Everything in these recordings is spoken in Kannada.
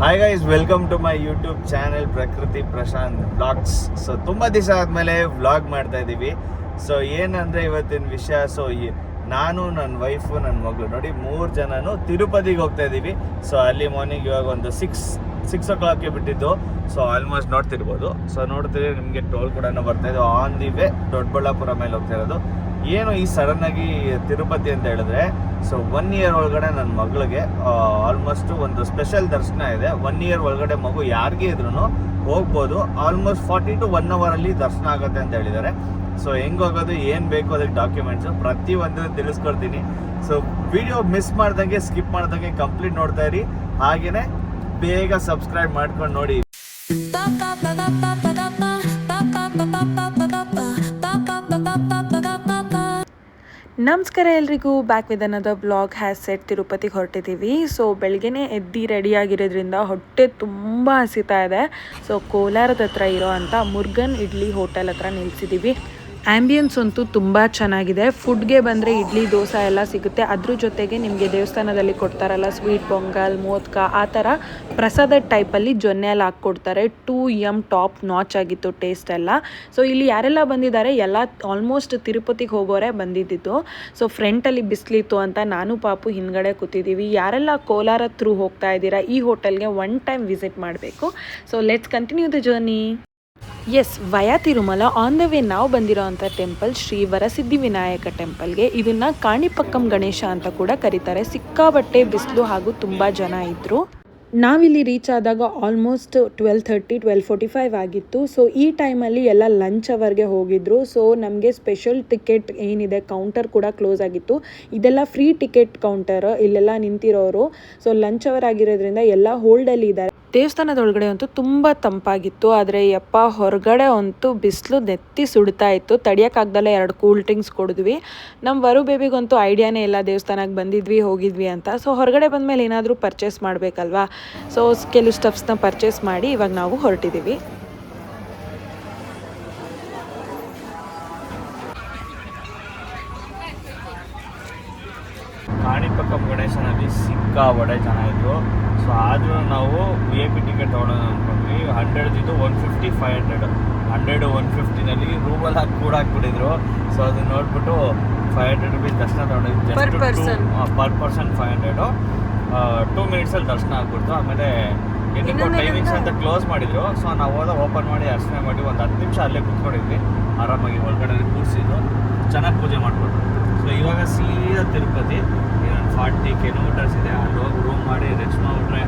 Hi guys, welcome to my YouTube channel Prakruthi Prashanth vlogs. So ತುಂಬ ದಿವಸ ಆದಮೇಲೆ ವ್ಲಾಗ್ ಮಾಡ್ತಾ ಇದ್ದೀವಿ. ಸೊ ಏನಂದರೆ ಇವತ್ತಿನ ವಿಷಯ, ನಾನು ನನ್ನ ವೈಫು ನನ್ನ ಮಗಳು ನೋಡಿ 3 ಜನನು ತಿರುಪತಿಗೆ ಹೋಗ್ತಾ ಇದ್ದೀವಿ. ಸೊ ಅಲ್ಲಿ ಮಾರ್ನಿಂಗ್ ಇವಾಗ ಒಂದು ಸಿಕ್ಸ್ ಓ ಕ್ಲಾಕ್ಗೆ ಬಿಟ್ಟಿದ್ದು. ಸೊ ಆಲ್ಮೋಸ್ಟ್ ನೋಡ್ತಿರ್ಬೋದು. ಸೊ ನೋಡ್ತಿದ್ರೆ ನಿಮಗೆ ಟೋಲ್ ಕೂಡ ಬರ್ತಾ ಇದೆ. ಆನ್ ದಿ ವೇ ದೊಡ್ಡಬಳ್ಳಾಪುರ ಮೇಲೆ ಹೋಗ್ತಾ ಇರೋದು. ಏನು ಈ ಸಡನ್ನಾಗಿ ತಿರುಪತಿ ಅಂತ ಹೇಳಿದ್ರೆ, ಸೊ 1 ಇಯರ್ ಒಳಗಡೆ ನನ್ನ ಮಗಳಿಗೆ ಆಲ್ಮೋಸ್ಟ್ ಒಂದು ಸ್ಪೆಷಲ್ ದರ್ಶನ ಇದೆ. 1 ಇಯರ್ ಒಳಗಡೆ ಮಗು ಯಾರಿಗೆ ಇದ್ರೂ ಹೋಗ್ಬೋದು. ಆಲ್ಮೋಸ್ಟ್ 40 to 1 hour ಅಲ್ಲಿ ದರ್ಶನ ಆಗುತ್ತೆ ಅಂತ ಹೇಳಿದ್ದಾರೆ. ಸೊ ಹೆಂಗೆ ಹೋಗೋದು, ಏನು ಬೇಕು ಅದಕ್ಕೆ ಡಾಕ್ಯುಮೆಂಟ್ಸು ಪ್ರತಿಯೊಂದು ತಿಳಿಸ್ಕೊಡ್ತೀನಿ. ಸೊ ವಿಡಿಯೋ ಮಿಸ್ ಮಾಡ್ದಂಗೆ, ಸ್ಕಿಪ್ ಮಾಡ್ದಂಗೆ ಕಂಪ್ಲೀಟ್ ನೋಡ್ತಾ ಇರಿ. ಹಾಗೆಯೇ ಬೇಗ ಸಬ್ಸ್ಕ್ರೈಬ್ ಮಾಡ್ಕೊಂಡು ನೋಡಿ. ನಮಸ್ಕಾರ ಎಲ್ರಿಗೂ, back with another blog. Has set ತಿರುಪತಿಗೆ ಹೊರಟಿದ್ದೀವಿ. ಸೊ ಬೆಳಗ್ಗೆನೇ ಎದ್ದು ರೆಡಿಯಾಗಿರೋದ್ರಿಂದ ಹೊಟ್ಟೆ ತುಂಬ ಹಸಿತಾ ಇದೆ. ಸೊ ಕೋಲಾರದ ಹತ್ರ ಇರೋ ಅಂಥ ಮುರುಗನ್ ಇಡ್ಲಿ ಹೋಟೆಲ್ ಹತ್ರ ನಿಲ್ಸಿದ್ದೀವಿ. ಆ್ಯಂಬಿಯನ್ಸ್ ಅಂತೂ ತುಂಬ ಚೆನ್ನಾಗಿದೆ. ಫುಡ್ಗೆ ಬಂದರೆ ಇಡ್ಲಿ ದೋಸೆ ಎಲ್ಲ ಸಿಗುತ್ತೆ. ಅದ್ರ ಜೊತೆಗೆ ನಿಮಗೆ ದೇವಸ್ಥಾನದಲ್ಲಿ ಕೊಡ್ತಾರಲ್ಲ ಸ್ವೀಟ್ ಪೊಂಗಲ್, ಮೋದಕ, ಆ ಥರ ಪ್ರಸಾದ ಟೈಪಲ್ಲಿ ಜೊನ್ನೆಯಲ್ಲಿ ಹಾಕ್ಕೊಡ್ತಾರೆ. 2M ಟಾಪ್ ನಾಚ್ ಆಗಿತ್ತು ಟೇಸ್ಟ್ ಎಲ್ಲ. ಸೊ ಇಲ್ಲಿ ಯಾರೆಲ್ಲ ಬಂದಿದ್ದಾರೆ, ಎಲ್ಲ ಆಲ್ಮೋಸ್ಟ್ ತಿರುಪತಿಗೆ ಹೋಗೋರೆ ಬಂದಿದ್ದಿತ್ತು. ಸೊ ಫ್ರಂಟಲ್ಲಿ ಬಿಸಿಲಿತ್ತು ಅಂತ ನಾನು ಪಾಪು ಹಿಂದ್ಗಡೆ ಕೂತಿದ್ದೀವಿ. ಯಾರೆಲ್ಲ ಕೋಲಾರ ಥ್ರೂ ಹೋಗ್ತಾ ಇದ್ದೀರಾ, ಈ ಹೋಟೆಲ್ಗೆ 1 time ವಿಸಿಟ್ ಮಾಡಬೇಕು. So let's continue the journey. Yes, via Tirumala on the way ನಾವು ಬಂದಿರೋ ಅಂಥ ಟೆಂಪಲ್ ಶ್ರೀ ವರಸಿದ್ಧಿ ವಿನಾಯಕ ಟೆಂಪಲ್ಗೆ. ಇದನ್ನು ಕಾಣಿಪಕ್ಕಂ ಗಣೇಶ ಅಂತ ಕೂಡ ಕರೀತಾರೆ. ಸಿಕ್ಕಾಬಟ್ಟೆ ಬಿಸಿಲು ಹಾಗೂ ತುಂಬ ಜನ ಇದ್ದರು. ನಾವಿಲ್ಲಿ ರೀಚ್ ಆದಾಗ ಆಲ್ಮೋಸ್ಟ್ 12:30, 12:45 ಆಗಿತ್ತು. ಸೊ ಈ ಟೈಮಲ್ಲಿ ಎಲ್ಲ ಲಂಚ್ ಅವರ್ಗೆ ಹೋಗಿದ್ರು. ಸೊ ನಮಗೆ ಸ್ಪೆಷಲ್ ಟಿಕೆಟ್ ಏನಿದೆ ಕೌಂಟರ್ ಕೂಡ ಕ್ಲೋಸ್ ಆಗಿತ್ತು. ಇದೆಲ್ಲ ಫ್ರೀ ಟಿಕೆಟ್ ಕೌಂಟರ್, ಇಲ್ಲೆಲ್ಲ ನಿಂತಿರೋರು. ಸೊ ಲಂಚ್ ಅವರ್ ಆಗಿರೋದ್ರಿಂದ ಎಲ್ಲ ಹೋಲ್ಡಲ್ಲಿ ಇದ್ದಾರೆ. ದೇವಸ್ಥಾನದೊಳಗಡೆ ಅಂತೂ ತುಂಬ ತಂಪಾಗಿತ್ತು. ಆದರೆ ಯಪ್ಪ, ಹೊರಗಡೆ ಅಂತೂ ಬಿಸಿಲು ನೆತ್ತಿ ಸುಡ್ತಾ ಇತ್ತು. ತಡಿಯೋಕ್ಕಾಗ್ದಲ್ಲೇ 2 ಕೂಲ್ ಡ್ರಿಂಕ್ಸ್ ಕೊಡಿದ್ವಿ. ನಮ್ಮ ವರು ಬೇಬಿಗಂತೂ ಐಡಿಯಾನೇ ಇಲ್ಲ ದೇವಸ್ಥಾನಕ್ಕೆ ಬಂದಿದ್ವಿ ಹೋಗಿದ್ವಿ ಅಂತ. ಸೊ ಹೊರಗಡೆ ಬಂದಮೇಲೆ ಏನಾದರೂ ಪರ್ಚೇಸ್ ಮಾಡಬೇಕಲ್ವಾ. ಸೊ ಕೆಲವು ಸ್ಟಫ್ಸ್ನ ಪರ್ಚೇಸ್ ಮಾಡಿ ಇವಾಗ ನಾವು ಹೊರಟಿದ್ದೀವಿ. ಕಾಣಿಪಕ್ಕಂ ಗಣೇಶನಲ್ಲಿ ಸಿಕ್ಕಾಬಟ್ಟೆ ಚೆನ್ನಾಗಿತ್ತು. ಸೊ ಆದರೂ ನಾವು VIP ಟಿಕೆಟ್ ತೊಗೊಳೋಣ ಅಂದ್ಕೊಂಡ್ವಿ. 100 ಇದು 150, 500. 100, 150ನಲ್ಲಿ ರೂಮಲ್ಲಿ ಕೂಡ ಹಾಕ್ಬಿಟ್ಟಿದ್ರು. ಸೊ ಅದು ನೋಡ್ಬಿಟ್ಟು 500 rupees ದರ್ಶನ ತೊಗೊಂಡಿದ್ದು. Per person 500. 2 minutesಲ್ಲಿ ದರ್ಶನ ಆಗ್ಬಿಡ್ತು. ಆಮೇಲೆ ಏನಕ್ಕೋ ಟೈಮಿಂಗ್ಸ್ ಅಂತ ಕ್ಲೋಸ್ ಮಾಡಿದ್ರು. ಸೊ ನಾವು ಓಪನ್ ಮಾಡಿ ಅರ್ಚನೆ ಮಾಡಿ ಒಂದು 10 ನಿಮಿಷ ಅಲ್ಲೇ ಕೂತ್ಕೊಂಡಿದ್ವಿ. ಆರಾಮಾಗಿ ಒಳಗಡೆ ಕೂರಿಸಿದ್ದು ಚೆನ್ನಾಗಿ ಪೂಜೆ ಮಾಡಿಕೊಟ್ರು. ಸೊ ಇವಾಗ ಸೀದಾ ತಿರುಪತಿ. ಇನ್ನೊಂದು 40 kilometers ಇದೆ. ಅಲ್ಲಿ ಹೋಗಿ ರೂಮ್ ಮಾಡಿ ರೆಸ್ಟ್ ಮಾಡಿಬಿಟ್ರೆ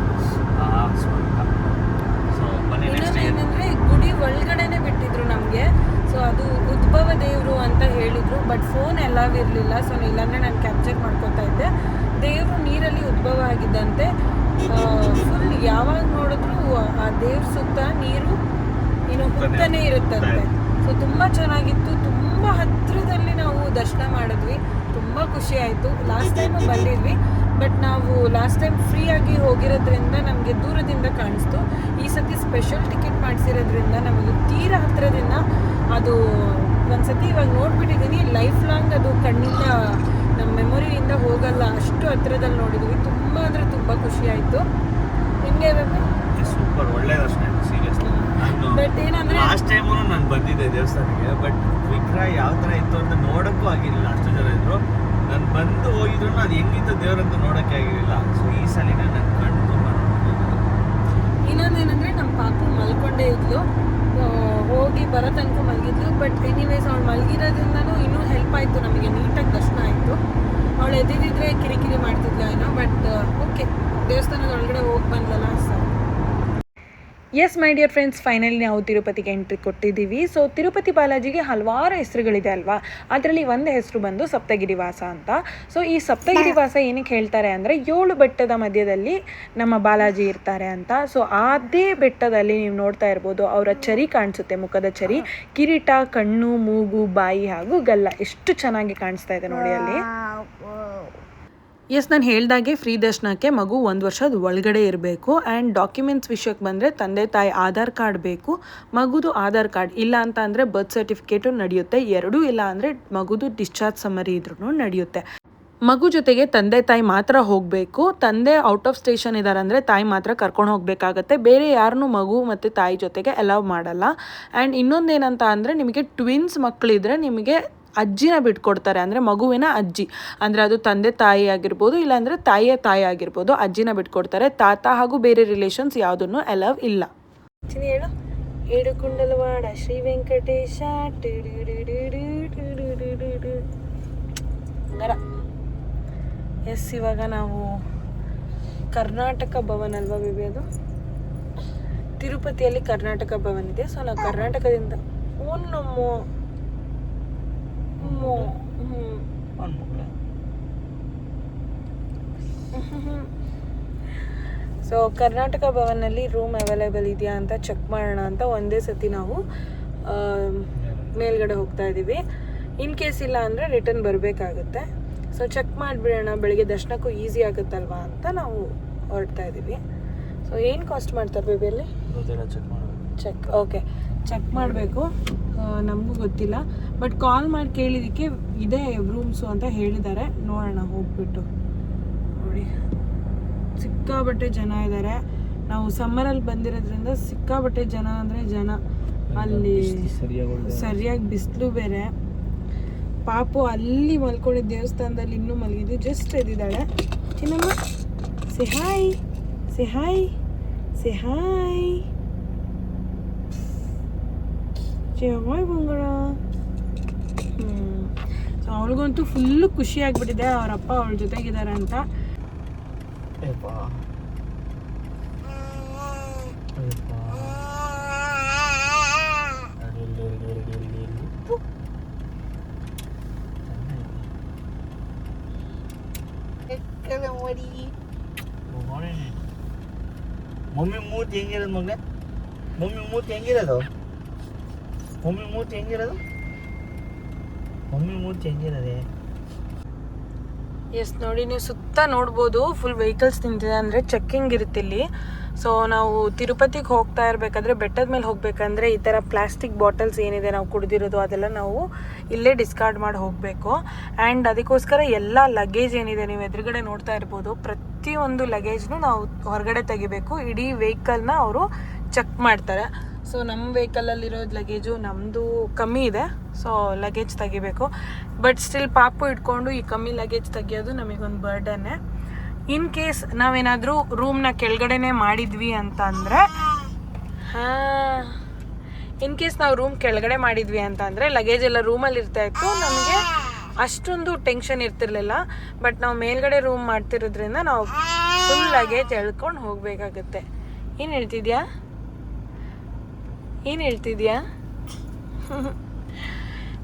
ಸೊ ಬನ್ನಿ. ನೆಕ್ಸ್ಟ್ ಏನಂದರೆ ಗುಡಿ ಒಳಗಡೆನೆ ಬಿಟ್ಟಿದ್ರು ನಮಗೆ. ಸೊ ಅದು ಉದ್ಭವ ದೇವರು ಅಂತ ಹೇಳಿದರು. ಬಟ್ ಫೋನ್ ಎಲ್ಲವೂ ಇರಲಿಲ್ಲ. ಸೊ ಇಲ್ಲಾಂದರೆ ನಾನು ಕ್ಯಾಪ್ಚರ್ ಮಾಡ್ಕೊತಾ ಇದ್ದೆ. ದೇವರು ನೀರಲ್ಲಿ ಉದ್ಭವ ಆಗಿದ್ದಂತೆ. ಫುಲ್ ಯಾವಾಗ ನೋಡಿದ್ರು ಆ ದೇವ್ರ ಸುತ್ತ ನೀರು ಹುತ್ತಾನೇ ಇರುತ್ತಂತೆ. ಸೊ ತುಂಬ ಚೆನ್ನಾಗಿತ್ತು. ತುಂಬ ಹತ್ತಿರದಲ್ಲಿ ನಾವು ದರ್ಶನ ಮಾಡಿದ್ವಿ. ತುಂಬ ಖುಷಿ ಆಯಿತು. ಲಾಸ್ಟ್ ಟೈಮು ಬಂದಿದ್ವಿ, ಬಟ್ ನಾವು ಲಾಸ್ಟ್ ಟೈಮ್ ಫ್ರೀಯಾಗಿ ಹೋಗಿರೋದ್ರಿಂದ ನಮಗೆ ದೂರದಿಂದ ಕಾಣಿಸ್ತು. ಈ ಸತಿ ಸ್ಪೆಷಲ್ ಟಿಕೆಟ್ ಮಾಡಿಸಿರೋದ್ರಿಂದ ನಮಗೆ ತೀರಾ ಹತ್ತಿರದಿಂದ ಅದು ಒಂದು ಸತಿ ಇವಾಗ ನೋಡ್ಬಿಟ್ಟಿದ್ದೀನಿ. ಲೈಫ್ ಲಾಂಗ್ ಅದು ಕಣ್ಣಿಂದ ನಮ್ಮ ಮೆಮೊರಿಯಿಂದ ಹೋಗಲ್ಲ, ಅಷ್ಟು ಹತ್ತಿರದಲ್ಲಿ ನೋಡಿದ್ವಿ. ತುಂಬ ಅಂದರೆ ತುಂಬ ಖುಷಿ ಆಯಿತು. ನಿಮಗೆ ಸೂಪರ್, ಒಳ್ಳೆ ದರ್ಶನ ಆಯಿತು ಸೀರಿಯಸ್ಲಿ. ಬಟ್ ಏನಂದರೆ ಲಾಸ್ಟ್ ಟೈಮು ನಾನು ಬಂದಿದ್ದೆ ದೇವಸ್ಥಾನಕ್ಕೆ, ಬಟ್ ವಿಗ್ರಹ ಯಾವ ಥರ ಇತ್ತು ಅಂತ ನೋಡೋಕ್ಕೂ ಆಗಿರಲಿಲ್ಲ. ಅಷ್ಟು ಜನ ಇದ್ದರು. ನಾನು ಬಂದು ಹೋಗಿದ್ರು ಅದು ಹೆಂಗಿತ್ತು ದೇವರಂತ ನೋಡೋಕ್ಕೆ ಆಗಿರಲಿಲ್ಲ. ಸೊ ಈ ಸಲ ನನ್ನ ಕಣ್ಣು ತುಂಬ ನೋಡ್ಬೋದು. ಇನ್ನೊಂದೇನೆಂದರೆ ನಮ್ಮ ಪಾಪು ಮಲ್ಕೊಂಡೇ ಇದ್ಲು. ಹೋಗಿ ಬರೋ ತನಕ ಮಲಗಿದ್ಲು. ಬಟ್ ಎನಿವೇಸ್ ಅವಳು ಮಲಗಿರೋದ್ರಿಂದನೂ ಇನ್ನೂ ಹೆಲ್ಪ್ ಆಯಿತು, ನಮಗೆ ನೀಟಾಗಿ ದರ್ಶನ ಆಯಿತು. ಅವಳು ಎದ್ದಿದ್ದರೆ ಕಿರಿಕಿರಿ ಮಾಡ್ತಿದ್ಲು ಏನೋ. ಬಟ್ ಓಕೆ, ದೇವಸ್ಥಾನದ ಒಳಗಡೆ ಹೋಗಿ ಬಂದಲ್ಲ sir. Yes my dear friends, finally ನಾವು ತಿರುಪತಿಗೆ ಎಂಟ್ರಿ ಕೊಟ್ಟಿದ್ದೀವಿ. ಸೊ ತಿರುಪತಿ ಬಾಲಾಜಿಗೆ ಹಲವಾರು ಹೆಸರುಗಳಿದೆ ಅಲ್ವಾ. ಅದರಲ್ಲಿ ಒಂದು ಹೆಸರು ಬಂದು ಸಪ್ತಗಿರಿವಾಸ ಅಂತ. ಸೊ ಈ ಸಪ್ತಗಿರಿವಾಸ ಏನಕ್ಕೆ ಹೇಳ್ತಾರೆ ಅಂದರೆ 7 ಬೆಟ್ಟದ ಮಧ್ಯದಲ್ಲಿ ನಮ್ಮ ಬಾಲಾಜಿ ಇರ್ತಾರೆ ಅಂತ. ಸೊ ಅದೇ ಬೆಟ್ಟದಲ್ಲಿ ನೀವು ನೋಡ್ತಾ ಇರ್ಬೋದು, ಅವರ ಚರಿ ಕಾಣಿಸುತ್ತೆ, ಮುಖದ ಚರಿ, ಕಿರೀಟ, ಕಣ್ಣು, ಮೂಗು, ಬಾಯಿ ಹಾಗೂ ಗಲ್ಲ ಎಷ್ಟು ಚೆನ್ನಾಗಿ ಕಾಣಿಸ್ತಾ ಇದೆ ನೋಡಿ ಅಲ್ಲಿ. ಎಸ್, ನಾನು ಹೇಳ್ದಾಗೆ ಫ್ರೀ ದರ್ಶನಕ್ಕೆ ಮಗು 1 ವರ್ಷದ ಒಳಗಡೆ ಇರಬೇಕು. ಆ್ಯಂಡ್ ಡಾಕ್ಯುಮೆಂಟ್ಸ್ ವಿಷಯಕ್ಕೆ ಬಂದರೆ ತಂದೆ ತಾಯಿ ಆಧಾರ್ ಕಾರ್ಡ್ ಬೇಕು. ಮಗುದು ಆಧಾರ್ ಕಾರ್ಡ್ ಇಲ್ಲ ಅಂತ ಅಂದರೆ ಬರ್ತ್ ಸರ್ಟಿಫಿಕೇಟು ನಡೆಯುತ್ತೆ. ಎರಡೂ ಇಲ್ಲ ಅಂದರೆ ಮಗುದು ಡಿಸ್ಚಾರ್ಜ್ ಸಮರಿ ಇದ್ರೂ ನಡೆಯುತ್ತೆ. ಮಗು ಜೊತೆಗೆ ತಂದೆ ತಾಯಿ ಮಾತ್ರ ಹೋಗಬೇಕು. ತಂದೆ ಔಟ್ ಆಫ್ ಸ್ಟೇಷನ್ ಇದ್ದಾರೆ ಅಂದರೆ ತಾಯಿ ಮಾತ್ರ ಕರ್ಕೊಂಡು ಹೋಗಬೇಕಾಗತ್ತೆ. ಬೇರೆ ಯಾರನ್ನೂ ಮಗು ಮತ್ತು ತಾಯಿ ಜೊತೆಗೆ ಅಲೌ ಮಾಡಲ್ಲ. ಆ್ಯಂಡ್ ಇನ್ನೊಂದೇನಂತ ಅಂದರೆ ನಿಮಗೆ ಟ್ವಿನ್ಸ್ ಮಕ್ಕಳಿದ್ರೆ ನಿಮಗೆ ಅಜ್ಜಿನ ಬಿಟ್ಕೊಡ್ತಾರೆ, ಅಂದರೆ ಮಗುವಿನ ಅಜ್ಜಿ, ಅಂದರೆ ಅದು ತಂದೆ ತಾಯಿ ಆಗಿರ್ಬೋದು, ಇಲ್ಲಾಂದರೆ ತಾಯಿಯ ತಾಯಿ ಆಗಿರ್ಬೋದು, ಅಜ್ಜಿನ ಬಿಟ್ಕೊಡ್ತಾರೆ. ತಾತ ಹಾಗೂ ಬೇರೆ ರಿಲೇಷನ್ಸ್ ಯಾವುದನ್ನು ಅಲೌ ಇಲ್ಲ. ಹೇಳು, ಏಡುಕುಂಡಲವಾಡ ಶ್ರೀ ವೆಂಕಟೇಶ. ಎಸ್, ಇವಾಗ ನಾವು ಕರ್ನಾಟಕ ಭವನ್ ಅಲ್ವಾ ಬೇಬಿ, ಅದು ತಿರುಪತಿಯಲ್ಲಿ ಕರ್ನಾಟಕ ಭವನ್ ಇದೆ. ಸೊ ನಾವು ಕರ್ನಾಟಕದಿಂದ ಸೊ ಕರ್ನಾಟಕ ಭವನಲ್ಲಿ ರೂಮ್ ಅವೈಲೇಬಲ್ ಇದೆಯಾ ಅಂತ ಚೆಕ್ ಮಾಡೋಣ ಅಂತ ಒಂದೇ ಸತಿ ನಾವು ಮೇಲ್ಗಡೆ ಹೋಗ್ತಾ ಇದ್ದೀವಿ. ಇನ್ ಕೇಸ್ ಇಲ್ಲ ಅಂದರೆ ರಿಟರ್ನ್ ಬರಬೇಕಾಗುತ್ತೆ. ಸೊ ಚೆಕ್ ಮಾಡಿಬಿಡೋಣ, ಬೆಳಿಗ್ಗೆ ದರ್ಶನಕ್ಕೂ ಈಸಿ ಆಗುತ್ತಲ್ವಾ ಅಂತ ನಾವು ಹೊರಡ್ತಾ ಇದ್ದೀವಿ. ಸೊ ಏನು ಕಾಸ್ಟ್ ಮಾಡ್ತಾರೆ ಬೇಬಿಯಲ್ಲಿ? ಚೆಕ್ ಓಕೆ, ಚೆಕ್ ಮಾಡಬೇಕು, ನಮಗೂ ಗೊತ್ತಿಲ್ಲ. ಬಟ್ ಕಾಲ್ ಮಾಡಿ ಕೇಳಿದ್ದಕ್ಕೆ ಇದೆ ರೂಮ್ಸು ಅಂತ ಹೇಳಿದ್ದಾರೆ. ನೋಡೋಣ ಹೋಗ್ಬಿಟ್ಟು. ನೋಡಿ ಸಿಕ್ಕಾಬಟ್ಟೆ ಜನ ಇದ್ದಾರೆ. ನಾವು ಸಮ್ಮರಲ್ಲಿ ಬಂದಿರೋದ್ರಿಂದ ಸಿಕ್ಕಾಬಟ್ಟೆ ಜನ ಅಂದರೆ ಜನ. ಅಲ್ಲಿ ಸರಿಯಾಗಿ ಬಿಸಿಲು ಬೇರೆ. ಪಾಪು ಅಲ್ಲಿ ಮಲ್ಕೊಂಡಿದ್ದ ದೇವಸ್ಥಾನದಲ್ಲಿ ಇನ್ನೂ ಮಲಗಿದ್ದು, ಜಸ್ಟ್ ಎದ್ದಿದ್ದಾಳೆ. ಚಿನ್ನಮ್ಮ ಸೆ ಹಾಯ್, ಸೆ ಹಾಯ್, ಸೆ ಹಾಯ್, ಹಾಯ್ ಬಂಗಾರ. ಸೊ ಅವಳಿಗಂತೂ ಫುಲ್ಲು ಖುಷಿ ಆಗಿಬಿಟ್ಟಿದೆ ಅವರಪ್ಪ ಅವಳ ಜೊತೆಗಿದ್ದಾರೆ ಅಂತ. ಮಮ್ಮಿ ಮೂತಿ ಹೆಂಗಿರೋದು ಮಗ? ಮಮ್ಮಿ ಮೂತಿ ಹೆಂಗಿರೋದು? ಮಮ್ಮಿ ಮೂತಿ ಹೆಂಗಿರೋದು? ಮಮ್ಮಿ ಮೂತಿ ಹೆಂಗಿರೋದೆ? ಎಸ್ ನೋಡಿ, ನೀವು ಸುತ್ತ ನೋಡ್ಬೋದು ಫುಲ್ ವೆಹಿಕಲ್ಸ್ ನಿಂತಿದೆ, ಅಂದರೆ ಚೆಕ್ಕಿಂಗ್ ಇರುತ್ತೆ ಇಲ್ಲಿ. ಸೊ ನಾವು ತಿರುಪತಿಗೆ ಹೋಗ್ತಾ ಇರಬೇಕಾದ್ರೆ, ಬೆಟ್ಟದ ಮೇಲೆ ಹೋಗಬೇಕಂದ್ರೆ ಈ ಥರ ಪ್ಲಾಸ್ಟಿಕ್ ಬಾಟಲ್ಸ್ ಏನಿದೆ ನಾವು ಕುಡಿದಿರೋದು ಅದೆಲ್ಲ ನಾವು ಇಲ್ಲೇ ಡಿಸ್ಕಾರ್ಡ್ ಮಾಡಿ ಹೋಗಬೇಕು. ಆ್ಯಂಡ್ ಅದಕ್ಕೋಸ್ಕರ ಎಲ್ಲ ಲಗೇಜ್ ಏನಿದೆ ನೀವು ಎದುರುಗಡೆ ನೋಡ್ತಾ ಇರ್ಬೋದು, ಪ್ರತಿಯೊಂದು ಲಗೇಜ್ನು ನಾವು ಹೊರಗಡೆ ತೆಗಿಬೇಕು. ಇಡೀ ವೆಹಿಕಲ್ನ ಅವರು ಚೆಕ್ ಮಾಡ್ತಾರೆ. ಸೊ ನಮ್ಮ ವೆಹಿಕಲಲ್ಲಿರೋದು ಲಗೇಜು ನಮ್ಮದು ಕಮ್ಮಿ ಇದೆ, ಸೊ ಲಗೇಜ್ ತೆಗಿಬೇಕು. ಬಟ್ ಸ್ಟಿಲ್ ಪಾಪು ಇಟ್ಕೊಂಡು ಈ ಕಮ್ಮಿ ಲಗೇಜ್ ತೆಗಿಯೋದು ನಮಗೊಂದು ಬರ್ಡನ್ನೇ. ಇನ್ ಕೇಸ್ ನಾವೇನಾದರೂ ರೂಮ್ನ ಕೆಳಗಡೆನೇ ಮಾಡಿದ್ವಿ ಅಂತ ಅಂದರೆ, ಇನ್ ಕೇಸ್ ನಾವು ರೂಮ್ ಕೆಳಗಡೆ ಮಾಡಿದ್ವಿ ಅಂತ ಅಂದರೆ ಲಗೇಜ್ ಎಲ್ಲ ರೂಮಲ್ಲಿ ಇರ್ತಾಯಿತ್ತು, ನಮಗೆ ಅಷ್ಟೊಂದು ಟೆನ್ಷನ್ ಇರ್ತಿರ್ಲಿಲ್ಲ. ಬಟ್ ನಾವು ಮೇಲ್ಗಡೆ ರೂಮ್ ಮಾಡ್ತಿರೋದ್ರಿಂದ ನಾವು ಫುಲ್ ಲಗೇಜ್ ಎಳ್ಕೊಂಡು ಹೋಗಬೇಕಾಗುತ್ತೆ. ಏನು ಹೇಳ್ತಿದ್ಯಾ? ಏನು ಹೇಳ್ತಿದ್ಯಾ?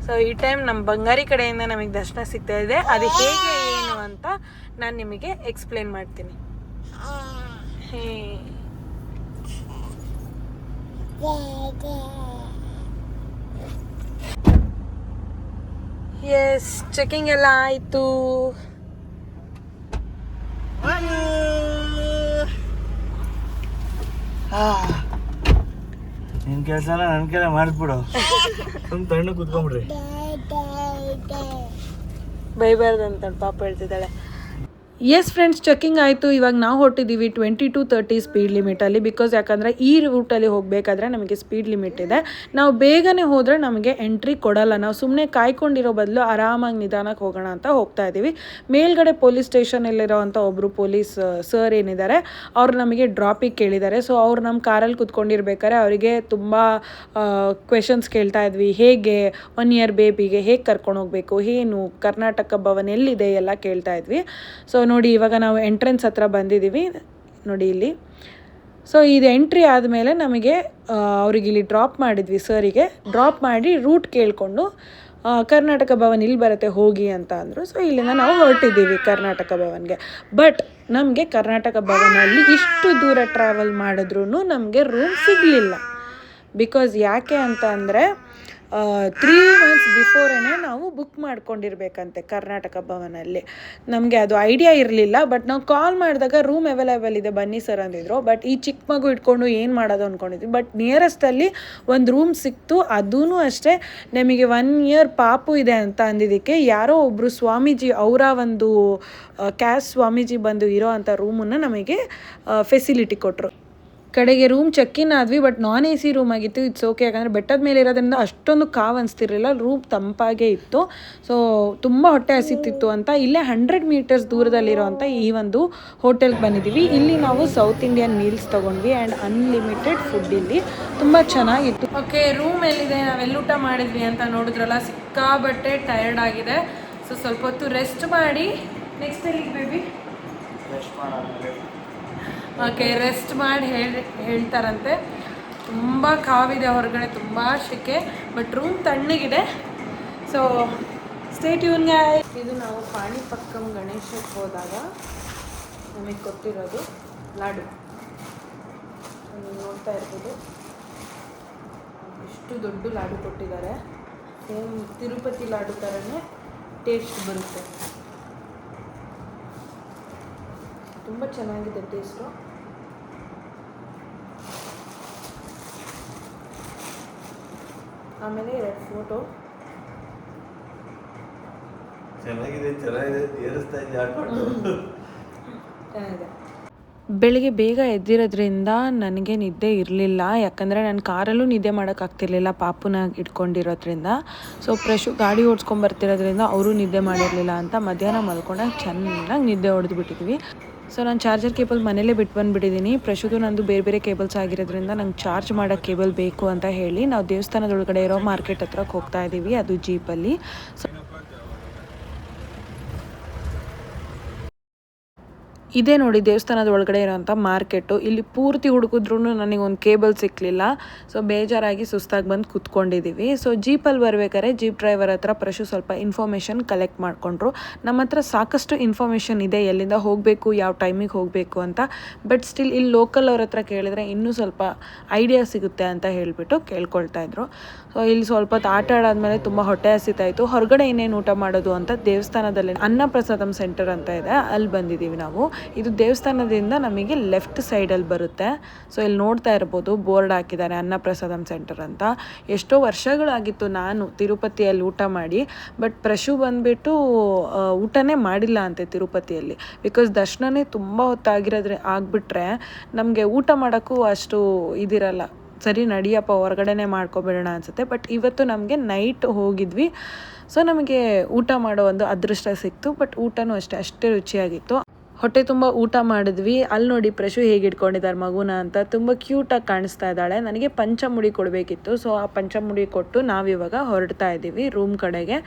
ಸೊ ಈ ಟೈಮ್ ನಮ್ಮ ಬಂಗಾರಿ ಕಡೆಯಿಂದ ನಮಗೆ ದರ್ಶನ ಸಿಗ್ತಾ ಇದೆ. ಅದು ಹೇಗೆ ಏನು ಅಂತ ನಾನು ನಿಮಗೆ ಎಕ್ಸ್ಪ್ಲೇನ್ ಮಾಡ್ತೀನಿ. ಎಸ್, ಚೆಕಿಂಗ್ ಎಲ್ಲ ಆಯಿತು. ನಿನ್ ಕೆಲಸ ಎಲ್ಲ ನನ್ನ ಕೈಲೇ ಮಾಡಿಸ್ಬಿಡು. ತಣ್ಣು ಕೂತ್ಕೊಂಡ್ಬಿಡ್ರಿ. ಬೈಬಾರ್ದಂತ ಪಾಪ ಹೇಳ್ತಿದ್ದಾಳೆ. ಎಸ್ ಫ್ರೆಂಡ್ಸ್, ಚೆಕಿಂಗ್ ಆಯಿತು. ಇವಾಗ ನಾವು ಹೊರಟಿದ್ದೀವಿ 20 to 30 ಸ್ಪೀಡ್ ಲಿಮಿಟಲ್ಲಿ. ಬಿಕಾಸ್ ಯಾಕಂದರೆ ಈ ರೂಟಲ್ಲಿ ಹೋಗಬೇಕಾದ್ರೆ ನಮಗೆ ಸ್ಪೀಡ್ ಲಿಮಿಟ್ ಇದೆ. ನಾವು ಬೇಗನೆ ಹೋದರೆ ನಮಗೆ ಎಂಟ್ರಿ ಕೊಡಲ್ಲ. ನಾವು ಸುಮ್ಮನೆ ಕಾಯ್ಕೊಂಡಿರೋ ಬದಲು ಆರಾಮಾಗಿ ನಿಧಾನಕ್ಕೆ ಹೋಗೋಣ ಅಂತ ಹೋಗ್ತಾ ಇದ್ದೀವಿ. ಮೇಲ್ಗಡೆ ಪೊಲೀಸ್ ಸ್ಟೇಷನಲ್ಲಿರೋ ಅಂಥ ಒಬ್ಬರು ಪೊಲೀಸ್ ಸರ್ ಏನಿದ್ದಾರೆ ಅವರು ನಮಗೆ ಡ್ರಾಪಿಗೆ ಕೇಳಿದ್ದಾರೆ. ಸೊ ಅವ್ರು ನಮ್ಮ ಕಾರಲ್ಲಿ ಕೂತ್ಕೊಂಡಿರ್ಬೇಕಾದ್ರೆ ಅವರಿಗೆ ತುಂಬ ಕ್ವೆಶನ್ಸ್ ಕೇಳ್ತಾ ಇದ್ವಿ. ಹೇಗೆ 1 year ಬೇಬಿಗೆ ಹೇಗೆ ಕರ್ಕೊಂಡು ಹೋಗಬೇಕು, ಏನು ಕರ್ನಾಟಕ ಭವನ್ ಎಲ್ಲಿದೆ ಎಲ್ಲ ಕೇಳ್ತಾ ಇದ್ವಿ. ಸೊ ನೋಡಿ, ಇವಾಗ ನಾವು ಎಂಟ್ರೆನ್ಸ್ ಹತ್ರ ಬಂದಿದ್ದೀವಿ ನೋಡಿ ಇಲ್ಲಿ. ಸೊ ಇದು ಎಂಟ್ರಿ ಆದಮೇಲೆ ನಮಗೆ ಅವ್ರಿಗೆ ಇಲ್ಲಿ ಡ್ರಾಪ್ ಮಾಡಿದ್ವಿ, ಸರಿಗೆ ಡ್ರಾಪ್ ಮಾಡಿ ರೂಟ್ ಕೇಳಿಕೊಂಡು ಕರ್ನಾಟಕ ಭವನ್ ಇಲ್ಲಿ ಬರುತ್ತೆ ಹೋಗಿ ಅಂತ ಅಂದರು. ಸೊ ಇಲ್ಲಿಂದ ನಾವು ಹೊರಟಿದ್ದೀವಿ ಕರ್ನಾಟಕ ಭವನ್ಗೆ. ಬಟ್ ನಮಗೆ ಕರ್ನಾಟಕ ಭವನಲ್ಲಿ ಇಷ್ಟು ದೂರ ಟ್ರಾವೆಲ್ ಮಾಡಿದ್ರೂ ನಮಗೆ ರೂಮ್ ಸಿಗಲಿಲ್ಲ. ಬಿಕಾಸ್ ಯಾಕೆ ಅಂತ ಅಂದರೆ 3 months ಬಿಫೋರೇ ನಾವು ಬುಕ್ ಮಾಡ್ಕೊಂಡಿರ್ಬೇಕಂತೆ ಕರ್ನಾಟಕ ಭವನಲ್ಲಿ. ನಮಗೆ ಅದು ಐಡಿಯಾ ಇರಲಿಲ್ಲ, ಬಟ್ ನಾವು ಕಾಲ್ ಮಾಡಿದಾಗ ರೂಮ್ ಅವೈಲೇಬಲ್ ಇದೆ ಬನ್ನಿ ಸರ್ ಅಂದಿದ್ರು. ಬಟ್ ಈ ಚಿಕ್ಕ ಮಗು ಇಟ್ಕೊಂಡು ಏನು ಮಾಡೋದು ಅಂದ್ಕೊಂಡಿದ್ವಿ. ಬಟ್ ನಿಯರೆಸ್ಟಲ್ಲಿ ಒಂದು ರೂಮ್ ಸಿಕ್ತು. ಅದೂ ಅಷ್ಟೇ ನಮಗೆ 1 year ಪಾಪು ಇದೆ ಅಂತ ಅಂದಿದ್ದಕ್ಕೆ ಯಾರೋ ಒಬ್ಬರು ಸ್ವಾಮೀಜಿ, ಅವರ ಒಂದು ಕ್ಯಾಸ್ಟ್ ಸ್ವಾಮೀಜಿ ಬಂದು ಇರೋ ಅಂಥ ರೂಮನ್ನು ನಮಗೆ ಫೆಸಿಲಿಟಿ ಕೊಟ್ಟರು. ಕಡೆಗೆ ರೂಮ್ ಚೆಕ್ ಇನ್ ಆದ್ವಿ, ಬಟ್ ನಾನ್ AC ರೂಮ್ ಆಗಿತ್ತು. ಇಟ್ಸ್ ಓಕೆ, ಯಾಕಂದರೆ ಬೆಟ್ಟದ ಮೇಲೆ ಇರೋದ್ರಿಂದ ಅಷ್ಟೊಂದು ಕಾವು ಅನಿಸ್ತಿರಲಿಲ್ಲ, ರೂಮ್ ತಂಪಾಗೇ ಇತ್ತು. ಸೊ ತುಂಬ ಹೊಟ್ಟೆ ಹಸಿತಿತ್ತು ಅಂತ ಇಲ್ಲೇ 100 meters ದೂರದಲ್ಲಿರೋವಂಥ ಈ ಒಂದು ಹೋಟೆಲ್ಗೆ ಬಂದಿದ್ದೀವಿ. ಇಲ್ಲಿ ನಾವು ಸೌತ್ ಇಂಡಿಯನ್ ಮೀಲ್ಸ್ ತೊಗೊಂಡ್ವಿ ಆ್ಯಂಡ್ ಅನ್ಲಿಮಿಟೆಡ್ ಫುಡ್ ಇಲ್ಲಿ ತುಂಬ ಚೆನ್ನಾಗಿತ್ತು. ಓಕೆ, ರೂಮ್ ಎಲ್ಲಿದೆ, ನಾವೆಲ್ಲ ಊಟ ಮಾಡಿದ್ವಿ ಅಂತ ನೋಡಿದ್ರಲ್ಲ, ಸಿಕ್ಕಾಬಟ್ಟೆ ಟಯರ್ಡ್ ಆಗಿದೆ. ಸೊ ಸ್ವಲ್ಪ ಹೊತ್ತು ರೆಸ್ಟ್ ಮಾಡಿ ನೆಕ್ಸ್ಟ್ ಎಲ್ಲಿಗೆ ಬೇಬಿ? ಓಕೆ, ರೆಸ್ಟ್ ಮಾಡಿ ಹೇಳ್ತಾರಂತೆ. ತುಂಬ ಕಾವಿದೆ ಹೊರಗಡೆ, ತುಂಬ ಶೆಕೆ, ಬಟ್ ರೂಮ್ ತಣ್ಣಗಿದೆ. So stay tuned guys. ಇದು ನಾವು ಪಾಣಿಪಕ್ಕಂ ಗಣೇಶಕ್ಕೆ ಹೋದಾಗ ನಮಗೆ ಕೊಟ್ಟಿರೋದು ಲಾಡು. ನೋಡ್ತಾ ಇರ್ಬೋದು, ಇಷ್ಟು ದೊಡ್ಡ ಲಾಡು ಕೊಟ್ಟಿದ್ದಾರೆ. ಸೇಮ್ ತಿರುಪತಿ ಲಾಡು ಥರನೇ ಟೇಸ್ಟ್ ಬರುತ್ತೆ. ತುಂಬ ಚೆನ್ನಾಗಿದೆ ಟೇಸ್ಟು. ಆಮೇಲೆ 2 ಫೋಟೋ. ಚೆನ್ನಾಗಿದೆ. ಬೆಳಿಗ್ಗೆ ಬೇಗ ಎದ್ದಿರೋದ್ರಿಂದ ನನಗೆ ನಿದ್ದೆ ಇರಲಿಲ್ಲ, ಯಾಕಂದರೆ ನಾನು ಕಾರಲ್ಲೂ ನಿದ್ದೆ ಮಾಡೋಕ್ಕಾಗ್ತಿರ್ಲಿಲ್ಲ ಪಾಪುನ ಇಟ್ಕೊಂಡಿರೋದ್ರಿಂದ. ಸೊ ಪ್ರಶು ಗಾಡಿ ಓಡಿಸ್ಕೊಂಬರ್ತಿರೋದ್ರಿಂದ ಅವರು ನಿದ್ದೆ ಮಾಡಿರಲಿಲ್ಲ ಅಂತ ಮಧ್ಯಾಹ್ನ ಮಲ್ಕೊಂಡಾಗ ಚೆನ್ನಾಗಿ ನಿದ್ದೆ ಹೊಡೆದ್ಬಿಟ್ಟಿದ್ವಿ. ಸೊ ನಾನು ಚಾರ್ಜರ್ ಕೇಬಲ್ ಮನೇಲೇ ಬಿಟ್ಟು ಬಂದುಬಿಟ್ಟಿದ್ದೀನಿ. ಪ್ರಶುದು ನಂದು ಬೇರೆ ಬೇರೆ ಕೇಬಲ್ಸ್ ಆಗಿರೋದ್ರಿಂದ ನಂಗೆ ಚಾರ್ಜ್ ಮಾಡೋ ಕೇಬಲ್ ಬೇಕು ಅಂತ ಹೇಳಿ ನಾವು ದೇವಸ್ಥಾನದೊಳಗಡೆ ಇರೋ ಮಾರ್ಕೆಟ್ ಹತ್ರಕ್ಕೆ ಹೋಗ್ತಾ ಇದ್ದೀವಿ, ಅದು ಜೀಪಲ್ಲಿ. ಸೊ ಇದೇ ನೋಡಿ ದೇವಸ್ಥಾನದ ಒಳಗಡೆ ಇರೋಂಥ ಮಾರ್ಕೆಟು. ಇಲ್ಲಿ ಪೂರ್ತಿ ಹುಡುಕಿದ್ರೂ ನನಗೊಂದು ಕೇಬಲ್ ಸಿಕ್ಕಲಿಲ್ಲ. ಸೊ ಬೇಜಾರಾಗಿ ಸುಸ್ತಾಗಿ ಬಂದು ಕೂತ್ಕೊಂಡಿದ್ದೀವಿ. ಸೊ ಜೀಪಲ್ಲಿ ಬರ್ಬೇಕಾದ್ರೆ ಜೀಪ್ ಡ್ರೈವರ್ ಹತ್ರ ಪ್ರಶು ಸ್ವಲ್ಪ ಇನ್ಫಾರ್ಮೇಷನ್ ಕಲೆಕ್ಟ್ ಮಾಡಿಕೊಂಡ್ರು. ನಮ್ಮ ಹತ್ರ ಸಾಕಷ್ಟು ಇನ್ಫಾರ್ಮೇಷನ್ ಇದೆ, ಎಲ್ಲಿಂದ ಹೋಗಬೇಕು, ಯಾವ ಟೈಮಿಗೆ ಹೋಗಬೇಕು ಅಂತ. ಬಟ್ ಸ್ಟಿಲ್ ಇಲ್ಲಿ ಲೋಕಲ್ ಅವ್ರ ಹತ್ರ ಕೇಳಿದ್ರೆ ಇನ್ನೂ ಸ್ವಲ್ಪ ಐಡಿಯಾ ಸಿಗುತ್ತೆ ಅಂತ ಹೇಳಿಬಿಟ್ಟು ಕೇಳ್ಕೊಳ್ತಾ ಇದ್ರು. ಸೊ ಇಲ್ಲಿ ಸ್ವಲ್ಪ ಹೊತ್ತು ಆಟ ಆಡಾದ್ಮೇಲೆ ತುಂಬ ಹೊಟ್ಟೆ ಹಸಿತಾಯಿತು. ಹೊರಗಡೆ ಇನ್ನೇನು ಊಟ ಮಾಡೋದು ಅಂತ ದೇವಸ್ಥಾನದಲ್ಲಿ ಅನ್ನಪ್ರಸಾದಂ ಸೆಂಟರ್ ಅಂತ ಇದೆ, ಅಲ್ಲಿ ಬಂದಿದ್ದೀವಿ ನಾವು. ಇದು ದೇವಸ್ಥಾನದಿಂದ ನಮಗೆ ಲೆಫ್ಟ್ ಸೈಡಲ್ಲಿ ಬರುತ್ತೆ. ಸೊ ಇಲ್ಲಿ ನೋಡ್ತಾ ಇರ್ಬೋದು, ಬೋರ್ಡ್ ಹಾಕಿದ್ದಾರೆ ಅನ್ನಪ್ರಸಾದಂ ಸೆಂಟರ್ ಅಂತ. ಎಷ್ಟೋ ವರ್ಷಗಳಾಗಿತ್ತು ನಾನು ತಿರುಪತಿಯಲ್ಲಿ ಊಟ ಮಾಡಿ, ಬಟ್ ಪ್ರಶು ಬಂದುಬಿಟ್ಟು ಊಟನೇ ಮಾಡಿಲ್ಲ ಅಂತೆ ತಿರುಪತಿಯಲ್ಲಿ. ಬಿಕಾಸ್ ದರ್ಶನನೇ ತುಂಬ ಆಗಿಬಿಟ್ರೆ ನಮಗೆ ಊಟ ಮಾಡೋಕ್ಕೂ ಅಷ್ಟು ಇದಿರಲ್ಲ. ಸರಿ ನಡಿಯಪ್ಪ ಹೊರಗಡೆನೇ ಮಾಡ್ಕೊಬೇಡೋಣ ಅನಿಸುತ್ತೆ. ಬಟ್ ಇವತ್ತು ನಮಗೆ ನೈಟ್ ಹೋಗಿದ್ವಿ, ಸೊ ನಮಗೆ ಊಟ ಮಾಡೋ ಒಂದು ಅದೃಷ್ಟ ಸಿಕ್ತು. ಬಟ್ ಊಟನೂ ಅಷ್ಟೇ ರುಚಿಯಾಗಿತ್ತು. ಹೊಟ್ಟೆ ತುಂಬ ಊಟ ಮಾಡಿದ್ವಿ. ಅಲ್ಲಿ ನೋಡಿ ಪ್ರಶು ಹೇಗೆ ಇಟ್ಕೊಂಡಿದ್ದಾರೆ ಮಗುನ ಅಂತ, ತುಂಬ ಕ್ಯೂಟಾಗಿ ಕಾಣಿಸ್ತಾ ಇದ್ದಾಳೆ. ನನಗೆ ಪಂಚಮುಡಿ ಕೊಡಬೇಕಿತ್ತು. ಸೊ ಆ ಪಂಚಮುಡಿ ಕೊಟ್ಟು ನಾವಿವಾಗ ಹೊರಡ್ತಾ ಇದ್ದೀವಿ ರೂಮ್ ಕಡೆಗೆ.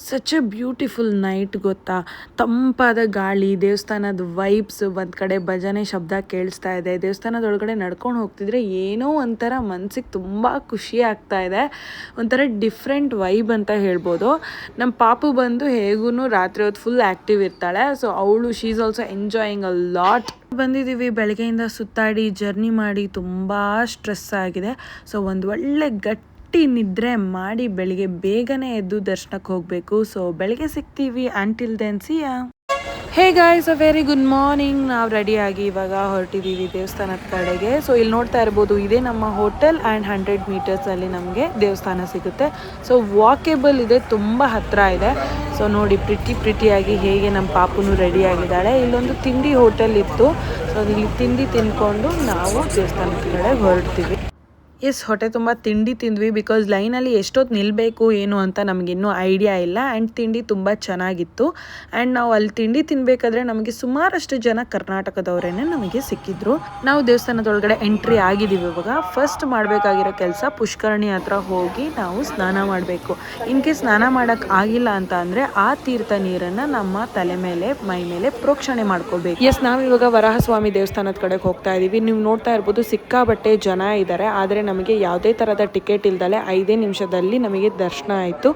ಸಚ್ ಎ ಬ್ಯೂಟಿಫುಲ್ ನೈಟ್ ಗೊತ್ತಾ, ತಂಪಾದ ಗಾಳಿ, ದೇವಸ್ಥಾನದ ವೈಬ್ಸ್, ಒಂದು ಕಡೆ ಭಜನೆ ಶಬ್ದ ಕೇಳಿಸ್ತಾ ಇದೆ. ದೇವಸ್ಥಾನದೊಳಗಡೆ ನಡ್ಕೊಂಡು ಹೋಗ್ತಿದ್ರೆ ಏನೋ ಒಂಥರ ಮನಸ್ಸಿಗೆ ತುಂಬ ಖುಷಿ ಆಗ್ತಾ ಇದೆ. ಒಂಥರ ಡಿಫ್ರೆಂಟ್ ವೈಬ್ ಅಂತ ಹೇಳ್ಬೋದು. ನಮ್ಮ ಪಾಪು ಬಂದು ಹೇಗೂ ರಾತ್ರಿ ಹೊತ್ತು ಫುಲ್ ಆ್ಯಕ್ಟಿವ್ ಇರ್ತಾಳೆ. ಸೊ ಅವಳು she is also enjoying a lot. ಬಂದಿದ್ದೀವಿ, ಬೆಳಗ್ಗೆಯಿಂದ ಸುತ್ತಾಡಿ ಜರ್ನಿ ಮಾಡಿ ತುಂಬ ಸ್ಟ್ರೆಸ್ ಆಗಿದೆ. ಸೊ ಒಂದು ಒಳ್ಳೆ ನಿದ್ರೆ ಮಾಡಿ ಬೆಳಿಗ್ಗೆ ಬೇಗನೆ ಎದ್ದು ದರ್ಶನಕ್ಕೆ ಹೋಗಬೇಕು. ಸೊ ಬೆಳಿಗ್ಗೆ ಸಿಗ್ತೀವಿ. Until then see ya. Hey guys, a very good morning. ನಾವು ರೆಡಿಯಾಗಿ ಇವಾಗ ಹೊರಟಿದ್ದೀವಿ ದೇವಸ್ಥಾನದ ಕಡೆಗೆ. ಸೊ ಇಲ್ಲಿ ನೋಡ್ತಾ ಇರ್ಬೋದು, ಇದೇ ನಮ್ಮ ಹೋಟೆಲ್ ಆ್ಯಂಡ್ 100 meters ನಮಗೆ ದೇವಸ್ಥಾನ ಸಿಗುತ್ತೆ. ಸೊ ವಾಕೇಬಲ್ ಇದೆ, ತುಂಬ ಹತ್ತಿರ ಇದೆ. ಸೊ ನೋಡಿ ಪ್ರಿಟಿಯಾಗಿ ಹೇಗೆ ನಮ್ಮ ಪಾಪುನು ರೆಡಿಯಾಗಿದ್ದಾಳೆ. ಇಲ್ಲೊಂದು ತಿಂಡಿ ಹೋಟೆಲ್ ಇತ್ತು. ಸೊ ಇಲ್ಲಿ ತಿಂಡಿ ತಿಂದ್ಕೊಂಡು ನಾವು ದೇವಸ್ಥಾನದ ಕಡೆ ಹೊರಡ್ತೀವಿ. ಎಸ್, ಹೊಟ್ಟೆ ತುಂಬ ತಿಂಡಿ ತಿಂದ್ವಿ. ಬಿಕಾಸ್ ಲೈನಲ್ಲಿ ಎಷ್ಟೊತ್ತು ನಿಲ್ಲಬೇಕು ಏನು ಅಂತ ನಮಗಿನ್ನೂ ಐಡಿಯಾ ಇಲ್ಲ. ಆ್ಯಂಡ್ ತಿಂಡಿ ತುಂಬ ಚೆನ್ನಾಗಿತ್ತು. ಆ್ಯಂಡ್ ನಾವು ಅಲ್ಲಿ ತಿಂಡಿ ತಿನ್ನಬೇಕಾದ್ರೆ ನಮಗೆ ಸುಮಾರಷ್ಟು ಜನ ಕರ್ನಾಟಕದವರೇ ನಮಗೆ ಸಿಕ್ಕಿದ್ರು. ನಾವು ದೇವಸ್ಥಾನದೊಳಗಡೆ ಎಂಟ್ರಿ ಆಗಿದ್ದೀವಿ. ಇವಾಗ ಫಸ್ಟ್ ಮಾಡಬೇಕಾಗಿರೋ ಕೆಲಸ ಪುಷ್ಕರಣಿ ಹತ್ರ ಹೋಗಿ ನಾವು ಸ್ನಾನ ಮಾಡಬೇಕು. ಇನ್ ಕೇಸ್ ಸ್ನಾನ ಮಾಡೋಕ್ಕೆ ಆಗಿಲ್ಲ ಅಂತ ಅಂದರೆ ಆ ತೀರ್ಥ ನೀರನ್ನು ನಮ್ಮ ತಲೆ ಮೇಲೆ ಮೈ ಮೇಲೆ ಪ್ರೋಕ್ಷಣೆ ಮಾಡ್ಕೋಬೇಕು. ಎಸ್, ನಾವಿವಾಗ ವರಾಹಸ್ವಾಮಿ ದೇವಸ್ಥಾನದ ಕಡೆಗೆ ಹೋಗ್ತಾ ಇದ್ದೀವಿ. ನೀವು ನೋಡ್ತಾ ಇರ್ಬೋದು, ಸಿಕ್ಕಾಬಟ್ಟೆ ಜನ ಇದ್ದಾರೆ. ಆದರೆ ನಮಗೆ ಯಾವುದೇ ಥರದ ಟಿಕೆಟ್ ಇಲ್ದಲೆ 5 ನಿಮಿಷದಲ್ಲಿ ನಮಗೆ ದರ್ಶನ ಆಯಿತು.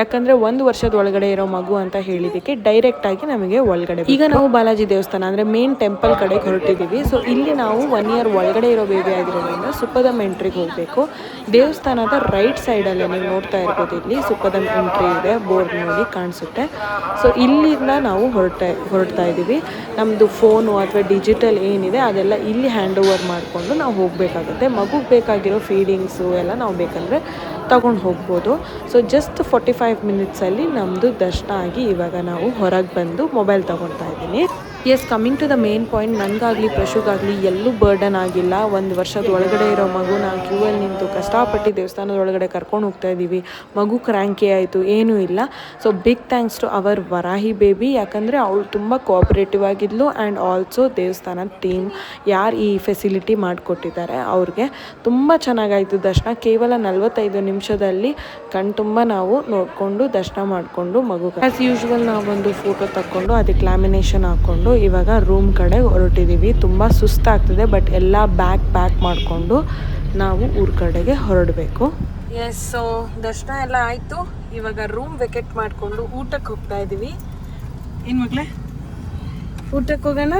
ಯಾಕಂದರೆ 1 ವರ್ಷದ ಒಳಗಡೆ ಇರೋ ಮಗು ಅಂತ ಹೇಳಿದ್ದಕ್ಕೆ ಡೈರೆಕ್ಟಾಗಿ ನಮಗೆ ಒಳಗಡೆ. ಈಗ ನಾವು ಬಾಲಾಜಿ ದೇವಸ್ಥಾನ ಅಂದರೆ ಮೇನ್ ಟೆಂಪಲ್ ಕಡೆಗೆ ಹೊರಟಿದ್ದೀವಿ. ಸೊ ಇಲ್ಲಿ ನಾವು 1 ಇಯರ್ ಒಳಗಡೆ ಇರೋ ಬೇಬಿ ಆಗಿರೋದ್ರಿಂದ ಸುಪ್ಪದಮ್ ಎಂಟ್ರಿಗೆ ಹೋಗಬೇಕು. ದೇವಸ್ಥಾನದ ರೈಟ್ ಸೈಡಲ್ಲೇ ನೀವು ನೋಡ್ತಾ ಇರ್ಬೋದು, ಇಲ್ಲಿ ಸುಪ್ಪದಮ್ ಎಂಟ್ರಿ ಇದೆ, ಬೋರ್ಡ್ ನೋಡಿ ಕಾಣಿಸುತ್ತೆ. ಸೊ ಇಲ್ಲಿಂದ ನಾವು ಹೊರಡ್ತಾ ಇದ್ದೀವಿ. ನಮ್ಮದು ಫೋನು ಅಥವಾ ಡಿಜಿಟಲ್ ಏನಿದೆ ಅದೆಲ್ಲ ಇಲ್ಲಿ ಹ್ಯಾಂಡ್ ಓವರ್ ಮಾಡಿಕೊಂಡು ನಾವು ಹೋಗಬೇಕಾಗುತ್ತೆ. ಮಗುಗೆ ಬೇಕಾಗಿರೋ ಫೀಡಿಂಗ್ಸು ಎಲ್ಲ ನಾವು ಬೇಕಂದರೆ ತಗೊಂಡು ಹೋಗ್ಬೋದು. ಸೊ ಜಸ್ಟ್ 45 ಮಿನಿಟ್ಸಲ್ಲಿ ನಮ್ಮದು ದರ್ಶನ ಆಗಿ ಇವಾಗ ನಾವು ಹೊರಗೆ ಬಂದು ಮೊಬೈಲ್ ತೊಗೊಳ್ತಾ ಇದ್ದೀನಿ. Yes, coming to the main point, ನನಗಾಗಲಿ ಪ್ರಶುಗಾಗಲಿ ಎಲ್ಲೂ ಬರ್ಡನ್ ಆಗಿಲ್ಲ. 1 ವರ್ಷದ ಒಳಗಡೆ ಇರೋ ಮಗುನ ಕ್ಯೂವಲ್ಲಿ ನಿಂತು ಕಷ್ಟಪಟ್ಟು ದೇವಸ್ಥಾನದ ಒಳಗಡೆ ಕರ್ಕೊಂಡು ಹೋಗ್ತಾ ಇದ್ದೀವಿ. ಮಗು ಕ್ರ್ಯಾಂಕಿ ಆಯಿತು, ಏನೂ ಇಲ್ಲ. So big thanks to our Varahi baby, ಯಾಕಂದರೆ ಅವಳು ತುಂಬ ಕೋಆಪ್ರೇಟಿವ್ ಆಗಿದ್ಲು. ಆ್ಯಂಡ್ ಆಲ್ಸೋ ದೇವಸ್ಥಾನದ ಟೀಮ್ ಯಾರು ಈ ಫೆಸಿಲಿಟಿ ಮಾಡಿಕೊಟ್ಟಿದ್ದಾರೆ ಅವ್ರಿಗೆ ತುಂಬ ಚೆನ್ನಾಗಾಯಿತು ದರ್ಶನ. ಕೇವಲ 45 ನಿಮಿಷದಲ್ಲಿ ಕಣ್ತುಂಬ ನಾವು ನೋಡಿಕೊಂಡು ದರ್ಶನ ಮಾಡಿಕೊಂಡು ಮಗು ಆ್ಯಸ್ ಯೂಶ್ವಲ್ ನಾವೊಂದು ಫೋಟೋ ತಕ್ಕೊಂಡು ಅದಕ್ಕೆ ಲ್ಯಾಮಿನೇಷನ್ ಹಾಕ್ಕೊಂಡು ಇವಾಗ ರೂಮ್ ಕಡೆ ಹೊರಟಿದ್ದೀವಿ. ತುಂಬ ಸುಸ್ತಾಗ್ತದೆ, ಬಟ್ ಎಲ್ಲ ಪ್ಯಾಕ್ ಮಾಡಿಕೊಂಡು ನಾವು ಊರ ಕಡೆಗೆ ಹೊರಡಬೇಕು. ಎಸ್, ಸೊ ದರ್ಶನ ಎಲ್ಲ ಆಯಿತು. ಇವಾಗ ರೂಮ್ ವೆಕೆಟ್ ಮಾಡಿಕೊಂಡು ಊಟಕ್ಕೆ ಹೋಗ್ತಾ ಇದ್ದೀವಿ. ಏನು ಮಗಳೇ, ಊಟಕ್ಕೆ ಹೋಗೋಣ?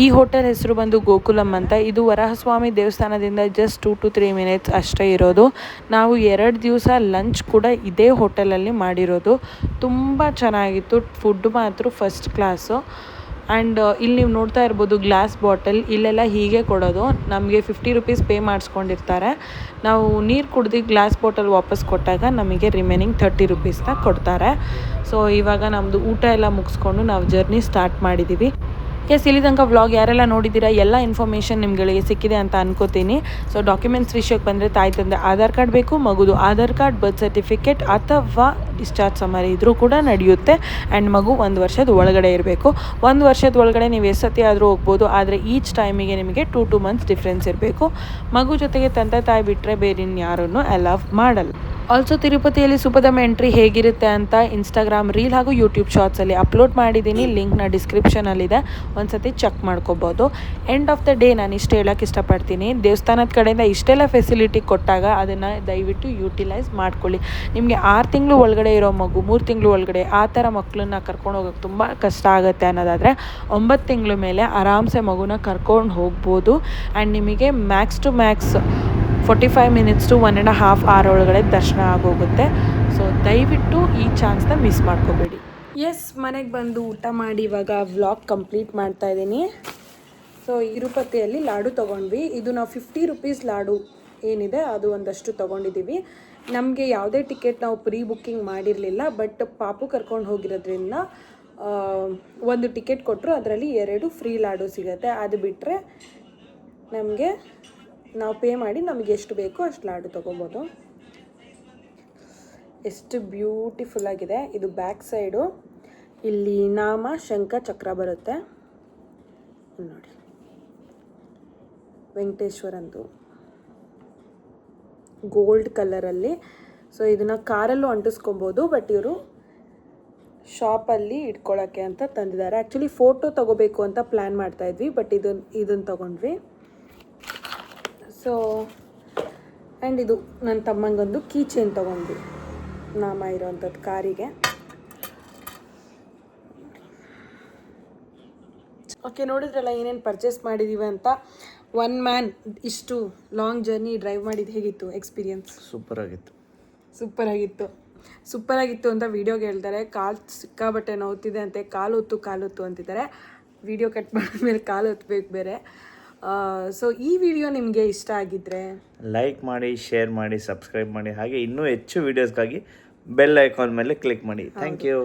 ಈ ಹೋಟೆಲ್ ಹೆಸರು ಬಂದು ಗೋಕುಲಮ್ ಅಂತ. ಇದು ವರಹಸ್ವಾಮಿ ದೇವಸ್ಥಾನದಿಂದ ಜಸ್ಟ್ 2 to 3 ಮಿನಿಟ್ಸ್ ಅಷ್ಟೇ ಇರೋದು. ನಾವು 2 ದಿವಸ ಲಂಚ್ ಕೂಡ ಇದೇ ಹೋಟೆಲಲ್ಲಿ ಮಾಡಿರೋದು. ತುಂಬ ಚೆನ್ನಾಗಿತ್ತು, ಫುಡ್ ಮಾತ್ರ ಫಸ್ಟ್ ಕ್ಲಾಸು. ಆ್ಯಂಡ್ ಇಲ್ಲಿ ನೀವು ನೋಡ್ತಾ ಇರ್ಬೋದು ಗ್ಲಾಸ್ ಬಾಟಲ್, ಇಲ್ಲೆಲ್ಲ ಹೀಗೆ ಕೊಡೋದು. ನಮಗೆ 50 ರುಪೀಸ್ ಪೇ ಮಾಡಿಸ್ಕೊಂಡಿರ್ತಾರೆ. ನಾವು ನೀರು ಕುಡ್ದು ಗ್ಲಾಸ್ ಬಾಟಲ್ ವಾಪಸ್ ಕೊಟ್ಟಾಗ ನಮಗೆ ರಿಮೈನಿಂಗ್ 30 ರುಪೀಸ್ನ ಕೊಡ್ತಾರೆ. ಸೊ ಇವಾಗ ನಮ್ಮದು ಊಟ ಎಲ್ಲ ಮುಗಿಸ್ಕೊಂಡು ನಾವು ಜರ್ನಿ ಸ್ಟಾರ್ಟ್ ಮಾಡಿದ್ದೀವಿ. ಎಸ್, ಇಲ್ಲಿ ತನಕ ವ್ಲಾಗ್ ಯಾರೆಲ್ಲ ನೋಡಿದ್ದೀರಾ ಎಲ್ಲ ಇನ್ಫಾರ್ಮೇಷನ್ ನಿಮ್ಗಳಿಗೆ ಸಿಕ್ಕಿದೆ ಅಂತ ಅನ್ಕೋತೀನಿ. ಸೊ ಡಾಕ್ಯುಮೆಂಟ್ಸ್ ವಿಷಯಕ್ಕೆ ಬಂದರೆ ತಾಯಿ ತಂದೆ ಆಧಾರ್ ಕಾರ್ಡ್ ಬೇಕು, ಮಗುದು ಆಧಾರ್ ಕಾರ್ಡ್, ಬರ್ತ್ ಸರ್ಟಿಫಿಕೇಟ್ ಅಥವಾ ಡಿಸ್ಚಾರ್ಜ್ ಸಮರಿ ಇದ್ರೂ ಕೂಡ ನಡೆಯುತ್ತೆ. ಆ್ಯಂಡ್ ಮಗು 1 ವರ್ಷದ ಒಳಗಡೆ ಇರಬೇಕು. 1 ವರ್ಷದ ಒಳಗಡೆ ನೀವು ಎಷ್ಟು ಸತಿ ಆದರೂ ಹೋಗ್ಬೋದು, ಆದರೆ ಈಚ್ ಟೈಮಿಗೆ ನಿಮಗೆ 2 months ಡಿಫ್ರೆನ್ಸ್ ಇರಬೇಕು. ಮಗು ಜೊತೆಗೆ ತಂದೆ ತಾಯಿ ಬಿಟ್ಟರೆ ಬೇರೆ ಇನ್ಯಾರನ್ನು ಅಲೌವ್ ಮಾಡಲ್ಲ. ಆಲ್ಸೋ ತಿರುಪತಿಯಲ್ಲಿ ಸುಪ್ಪದಮ್ ಎಂಟ್ರಿ ಹೇಗಿರುತ್ತೆ ಅಂತ ಇನ್ಸ್ಟಾಗ್ರಾಮ್ ರೀಲ್ ಹಾಗೂ ಯೂಟ್ಯೂಬ್ ಶಾರ್ಟ್ಸಲ್ಲಿ ಅಪ್ಲೋಡ್ ಮಾಡಿದ್ದೀನಿ. ಲಿಂಕ್ನ ಡಿಸ್ಕ್ರಿಪ್ಷನಲ್ಲಿದೆ, ಒಂದ್ಸತಿ ಚೆಕ್ ಮಾಡ್ಕೋಬೋದು. ಎಂಡ್ ಆಫ್ ದ ಡೇ ನಾನು ಇಷ್ಟು ಹೇಳೋಕ್ಕೆ ಇಷ್ಟಪಡ್ತೀನಿ, ದೇವಸ್ಥಾನದ ಕಡೆಯಿಂದ ಇಷ್ಟೆಲ್ಲ ಫೆಸಿಲಿಟಿ ಕೊಟ್ಟಾಗ ಅದನ್ನು ದಯವಿಟ್ಟು ಯೂಟಿಲೈಸ್ ಮಾಡ್ಕೊಳ್ಳಿ. ನಿಮಗೆ 6 ತಿಂಗಳು ಒಳಗಡೆ ಇರೋ ಮಗು, 3 ತಿಂಗಳು ಒಳಗಡೆ ಆ ಥರ ಮಕ್ಕಳನ್ನ ಕರ್ಕೊಂಡು ಹೋಗೋಕ್ಕೆ ತುಂಬ ಕಷ್ಟ ಆಗುತ್ತೆ ಅನ್ನೋದಾದರೆ 9 ತಿಂಗಳ ಮೇಲೆ ಆರಾಮ್ಸೆ ಮಗುನ ಕರ್ಕೊಂಡು ಹೋಗ್ಬೋದು. ಆ್ಯಂಡ್ ನಿಮಗೆ max to max 45 minutes to 1.5 hour ಒಳಗಡೆ ದರ್ಶನ ಆಗೋಗುತ್ತೆ. ಸೊ ದಯವಿಟ್ಟು ಈ ಚಾನ್ಸ್ನ ಮಿಸ್ ಮಾಡ್ಕೋಬೇಡಿ. ಎಸ್, ಮನೆಗೆ ಬಂದು ಊಟ ಮಾಡಿ ಇವಾಗ ವ್ಲಾಗ್ ಕಂಪ್ಲೀಟ್ ಮಾಡ್ತಾ ಇದ್ದೀನಿ. ಸೊ ತಿರುಪತಿಯಲ್ಲಿ ಲಾಡು ತೊಗೊಂಡ್ವಿ. ಇದು ನಾವು 50 ರುಪೀಸ್ ಲಾಡು ಏನಿದೆ ಅದು ಒಂದಷ್ಟು ತೊಗೊಂಡಿದ್ದೀವಿ. ನಮಗೆ ಯಾವುದೇ ಟಿಕೆಟ್ ನಾವು ಪ್ರೀ ಬುಕ್ಕಿಂಗ್ ಮಾಡಿರಲಿಲ್ಲ, ಬಟ್ ಪಾಪು ಕರ್ಕೊಂಡು ಹೋಗಿರೋದ್ರಿಂದ 1 ಟಿಕೆಟ್ ಕೊಟ್ಟರು, ಅದರಲ್ಲಿ 2 ಫ್ರೀ ಲಾಡು ಸಿಗುತ್ತೆ. ಅದು ಬಿಟ್ಟರೆ ನಮಗೆ ನಾವು ಪೇ ಮಾಡಿ ನಮಗೆ ಎಷ್ಟು ಬೇಕೋ ಅಷ್ಟು ಲಾಡು ತೊಗೋಬೋದು. ಎಷ್ಟು ಬ್ಯೂಟಿಫುಲ್ಲಾಗಿದೆ. ಇದು ಬ್ಯಾಕ್ ಸೈಡು, ಇಲ್ಲಿ ನಾಮ ಶಂಖ ಚಕ್ರ ಬರುತ್ತೆ ನೋಡಿ, ವೆಂಕಟೇಶ್ವರಂದು ಗೋಲ್ಡ್ ಕಲರಲ್ಲಿ. ಸೊ ಇದನ್ನು ಕಾರಲ್ಲೂ ಅಂಟಿಸ್ಕೊಬೋದು, ಬಟ್ ಇವರು ಶಾಪಲ್ಲಿ ಇಟ್ಕೊಳ್ಳೋಕ್ಕೆ ಅಂತ ತಂದಿದ್ದಾರೆ. ಆ್ಯಕ್ಚುಲಿ ಫೋಟೋ ತೊಗೋಬೇಕು ಅಂತ ಪ್ಲ್ಯಾನ್ ಮಾಡ್ತಾಯಿದ್ವಿ, ಬಟ್ ಇದನ್ನು ತೊಗೊಂಡ್ವಿ. ಸೊ ಆ್ಯಂಡ್ ಇದು ನನ್ನ ತಮ್ಮಂಗೊಂದು ಕೀ ಚೈನ್ ತೊಗೊಂಡ್ವಿ, ನಾಮ ಇರೋವಂಥದ್ದು ಕಾರಿಗೆ. ಓಕೆ, ನೋಡಿದ್ರಲ್ಲ ಏನೇನು ಪರ್ಚೇಸ್ ಮಾಡಿದ್ದೀವಿ ಅಂತ. 1 man ಇಷ್ಟು ಲಾಂಗ್ ಜರ್ನಿ ಡ್ರೈವ್ ಮಾಡಿದ್ದು ಹೇಗಿತ್ತು ಎಕ್ಸ್ಪೀರಿಯನ್ಸ್? ಸೂಪರಾಗಿತ್ತು ಅಂತ ವೀಡಿಯೋಗೆ ಹೇಳ್ತಾರೆ. ಕಾಲು ಸಿಕ್ಕಾಬಟ್ಟೆ ನೋವ್ತಿದೆ ಅಂತೆ, ಕಾಲು ಹೊತ್ತು ಅಂತಿದ್ದಾರೆ. ವೀಡಿಯೋ ಕಟ್ ಮಾಡಿದ್ಮೇಲೆ ಕಾಲು ಹೊತ್ತಬೇಕು ಬೇರೆ. ಸೊ ಈ ವಿಡಿಯೋ ನಿಮಗೆ ಇಷ್ಟ ಆಗಿದ್ದರೆ ಲೈಕ್ ಮಾಡಿ, ಶೇರ್ ಮಾಡಿ, ಸಬ್ಸ್ಕ್ರೈಬ್ ಮಾಡಿ. ಹಾಗೆ ಇನ್ನೂ ಹೆಚ್ಚು ವೀಡಿಯೋಸ್ಗಾಗಿ ಬೆಲ್ ಐಕಾನ್ ಮೇಲೆ ಕ್ಲಿಕ್ ಮಾಡಿ. Thank you.